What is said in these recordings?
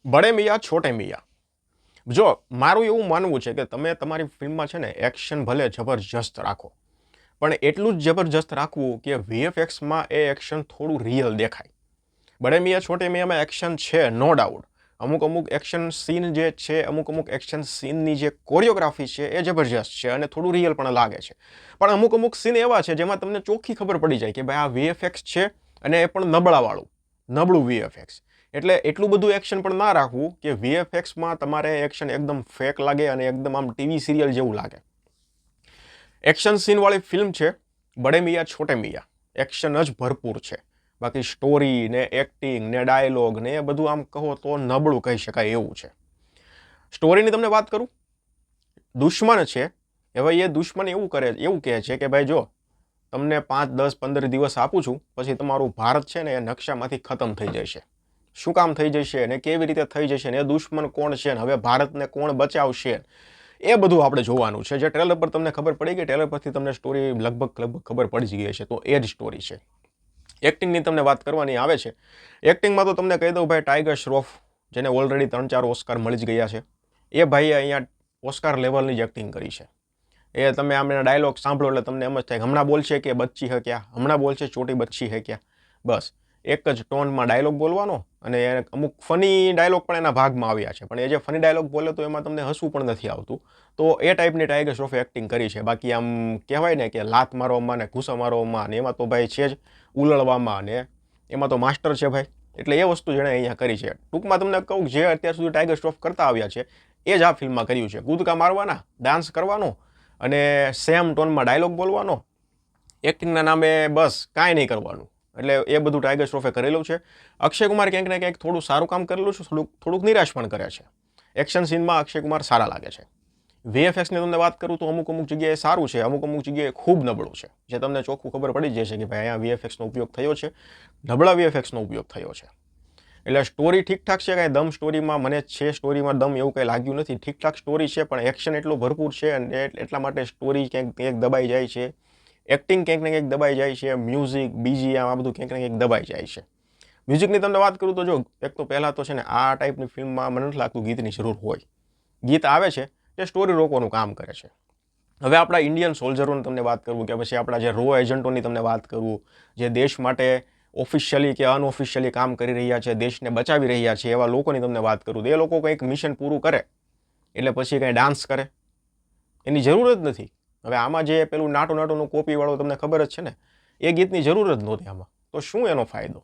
બડે મિયાં છોટે મિયાં. જો મારું એવું માનવું છે કે તમે તમારી ફિલ્મમાં છે ને એક્શન ભલે જબરજસ્ત રાખો, પણ એટલું જ જબરજસ્ત રાખવું કે વીએફએક્સમાં એ એક્શન થોડું રિયલ દેખાય. બડે મિયાં છોટે મિયાંમાં એક્શન છે, નો ડાઉટ. અમુક એક્શન સીન જે છે, અમુક એક્શન સીનની જે કોરિયોગ્રાફી છે એ જબરજસ્ત છે અને થોડું રિયલ પણ લાગે છે. પણ અમુક સીન એવા છે જેમાં તમને ચોખ્ખી ખબર પડી જાય કે ભાઈ આ વીએફએક્સ છે અને એ પણ નબળું વીએફએક્સ. એટલે એટલું બધું એક્શન પણ ના રાખવું કે વીએફએક્સમાં તમારે એક્શન એકદમ ફેક લાગે અને એકદમ આમ ટીવી સિરિયલ જેવું લાગે. એક્શન સીનવાળી ફિલ્મ છે બડે મિયાં છોટે મિયાં. એક્શન જ ભરપૂર છે. બાકી સ્ટોરી ને એક્ટિંગ ને ડાયલોગ ને એ બધું આમ કહો તો નબળું કહી શકાય એવું છે. સ્ટોરીની તમને વાત કરું, દુશ્મન છે હવે એ દુશ્મન એવું કહે છે કે ભાઈ જો તમને 5, 10, 15 દિવસ આપું છું, પછી તમારું ભારત છે ને એ નકશામાંથી ખતમ થઈ જશે. શું કામ થઈ જશે ને કેવી રીતે થઈ જશે ને એ દુશ્મન કોણ છે ને હવે ભારતને કોણ બચાવશે, એ બધું આપણે જોવાનું છે. જે ટ્રેલર પર તમને ખબર પડી ગઈ, ટ્રેલર પરથી તમને સ્ટોરી લગભગ ખબર પડી જ ગઈ છે. તો એ જ સ્ટોરી છે. એક્ટિંગની તમને વાત કરવાની આવે છે, એક્ટિંગમાં તો તમને કહી દઉં ભાઈ, ટાઈગર શ્રોફ જેને ઓલરેડી 3-4 ઓસ્કાર મળી જ ગયા છે, એ ભાઈએ અહીંયા ઓસ્કાર લેવલની જ એક્ટિંગ કરી છે. એ તમે આમ એના ડાયલોગ સાંભળો એટલે તમને એમ જ થાય હમણાં બોલશે કે બચ્ચી હે ક્યાં, હમણાં બોલશે ચોટી બચ્ચી હે ક્યાં. બસ એક જ ટોનમાં ડાયલોગ બોલવાનો અને અમુક ફની ડાયલોગ પણ એના ભાગમાં આવ્યા છે, પણ એ જે ફની ડાયલોગ બોલે તો એમાં તમને હસવું પણ નથી આવતું. તો એ ટાઈપની ટાઈગર શ્રોફે એક્ટિંગ કરી છે. બાકી આમ કહેવાય ને કે લાત મારવામાં ને ઘૂસા મારવામાં ને એમાં તો ભાઈ છે જ, ઉલળવામાં ને એમાં તો માસ્ટર છે ભાઈ. એટલે એ વસ્તુ જેણે અહીંયા કરી છે. ટૂંકમાં તમને કહું જે અત્યાર સુધી ટાઈગર શ્રોફ કરતા આવ્યા છે એ જ આ ફિલ્મમાં કર્યું છે. કૂદકા મારવાના, ડાન્સ કરવાનો અને સેમ ટોનમાં ડાયલોગ બોલવાનો, એક્ટિંગના નામે બસ કાંઈ નહીં કરવાનું. એટલે એ બધું ટાઈગર શ્રોફે કરેલું છે. અક્ષય કુમાર ક્યાંક ને ક્યાંક થોડું સારું કામ કરેલું છે, થોડુંક નિરાશ પણ કરે છે. એક્શન સીનમાં અક્ષય કુમાર સારા લાગે છે. વીએફએક્સની તમને વાત કરું તો અમુક જગ્યાએ સારું છે, અમુક જગ્યાએ ખૂબ નબળું છે. જે તમને ચોખ્ખું ખબર પડી જશે કે ભાઈ અહીંયા વીએફએક્સનો ઉપયોગ થયો છે, નબળા વીએફએક્સનો ઉપયોગ થયો છે. એટલે સ્ટોરી ઠીકઠાક છે, કાંઈ દમ સ્ટોરીમાં મને છે, સ્ટોરીમાં દમ એવું કંઈ લાગ્યું નથી. ઠીકઠાક સ્ટોરી છે પણ એક્શન એટલું ભરપૂર છે અને એટલા માટે સ્ટોરી ક્યાંક દબાઈ જાય છે, એક્ટિંગ ક્યાંક ને ક્યાંક દબાઈ જાય છે, મ્યુઝિક બીજીએમ આ બધું ક્યાંક ને ક્યાંક દબાઈ જાય છે. મ્યુઝિકની તમને વાત કરું તો જો એક તો પહેલાં તો છે ને આ ટાઈપની ફિલ્મમાં મને નથી લાગતું ગીતની જરૂર હોય. ગીત આવે છે તે સ્ટોરી રોકવાનું કામ કરે છે. હવે આપણા ઇન્ડિયન સોલ્જરોની તમને વાત કરું કે પછી આપણા જે રો એજન્ટોની તમને વાત કરું, જે દેશ માટે ઓફિશિયલી કે અનઓફિશિયલી કામ કરી રહ્યા છે, દેશને બચાવી રહ્યા છે, એવા લોકોની તમને વાત કરું તો એ લોકો કંઈક મિશન પૂરું કરે એટલે પછી કંઈ ડાન્સ કરે, એની જરૂર જ નથી. હવે આમાં જે પેલું નાટોનું કોપીવાળો તમને ખબર જ છે ને, એ ગીતની જરૂર જ નહોતી આમાં. તો શું એનો ફાયદો?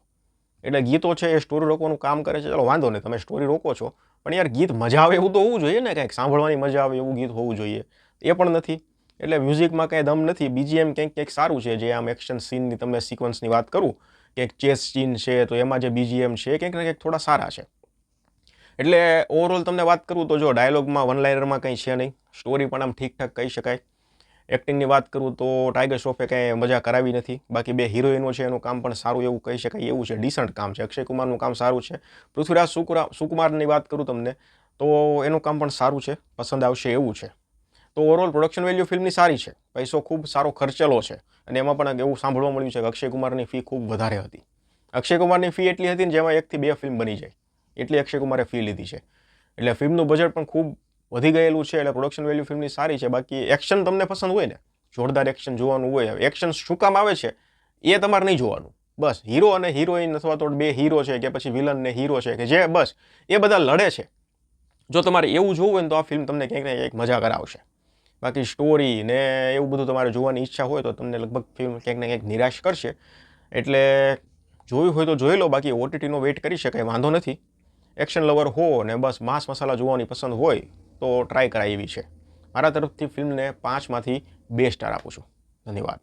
એટલે ગીતો છે એ સ્ટોરી રોકવાનું કામ કરે છે. ચલો વાંધો નહીં, તમે સ્ટોરી રોકો છો, પણ યાર ગીત મજા આવે એવું તો હોવું જોઈએ ને, કંઈક સાંભળવાની મજા આવે એવું ગીત હોવું જોઈએ. એ પણ નથી. એટલે મ્યુઝિકમાં કંઈ દમ નથી. બીજીએમ ક્યાંક સારું છે, જે આમ એક્શન સીનની તમે સિક્વન્સની વાત કરું કે ચેસ સીન છે તો એમાં જે બીજીએમ છે ક્યાંક ને ક્યાંક થોડા સારા છે. એટલે ઓવરઓલ તમને વાત કરું તો જો ડાયલોગમાં વન લાઇનરમાં કંઈ છે નહીં, સ્ટોરી પણ આમ ઠીકઠાક કહી શકાય. એક્ટિંગની વાત કરું તો ટાઈગર શ્રોફે કંઈ મજા કરાવી નથી. બાકી બે હિરોઈનો છે એનું કામ પણ સારું એવું કહી શકાય એવું છે, ડિસન્ટ કામ છે. અક્ષય કુમારનું કામ સારું છે. પૃથ્વીરાજ સુકુમારની વાત કરું તમને તો એનું કામ પણ સારું છે, પસંદ આવશે એવું છે. તો ઓવરઓલ પ્રોડક્શન વેલ્યુ ફિલ્મની સારી છે, પૈસો ખૂબ સારો ખર્ચેલો છે અને એમાં પણ એવું સાંભળવા મળ્યું છે કે અક્ષય કુમારની ફી ખૂબ વધારે હતી. અક્ષય કુમારની ફી એટલી હતી ને જેમાં 1 થી 2 ફિલ્મ બની જાય એટલી અક્ષય કુમારે ફી લીધી છે. એટલે ફિલ્મનું બજેટ પણ ખૂબ વધી ગયેલું છે. એટલે પ્રોડક્શન વેલ્યુ ફિલ્મની સારી છે. બાકી એક્શન તમને પસંદ હોય ને, જોરદાર એક્શન જોવાનું હોય, એક્શન શું કામ આવે છે એ તમારે નહીં જોવાનું. બસ હીરો અને હિરોઈન અથવા તો બે હીરો છે કે પછી વિલન ને હીરો છે કે જે બસ એ બધા લડે છે, જો તમારે એવું જોવું હોય ને તો આ ફિલ્મ તમને ક્યાંક ને ક્યાંક મજા કરાવશે. બાકી સ્ટોરી ને એવું બધું તમારે જોવાની ઈચ્છા હોય તો તમને લગભગ ફિલ્મ ક્યાંક ને ક્યાંક નિરાશ કરશે. એટલે જોયું હોય તો જોઈ લો. બાકી ઓટીટીનો વેઇટ કરી શકાય, વાંધો નથી. એક્શન લવર હો ને બસ માંસ મસાલા જોવાની પસંદ હોય તો ટ્રાય કરાય એવી છે. મારા તરફથી ફિલ્મને 5 માંથી 2 સ્ટાર આપું છું. ધન્યવાદ.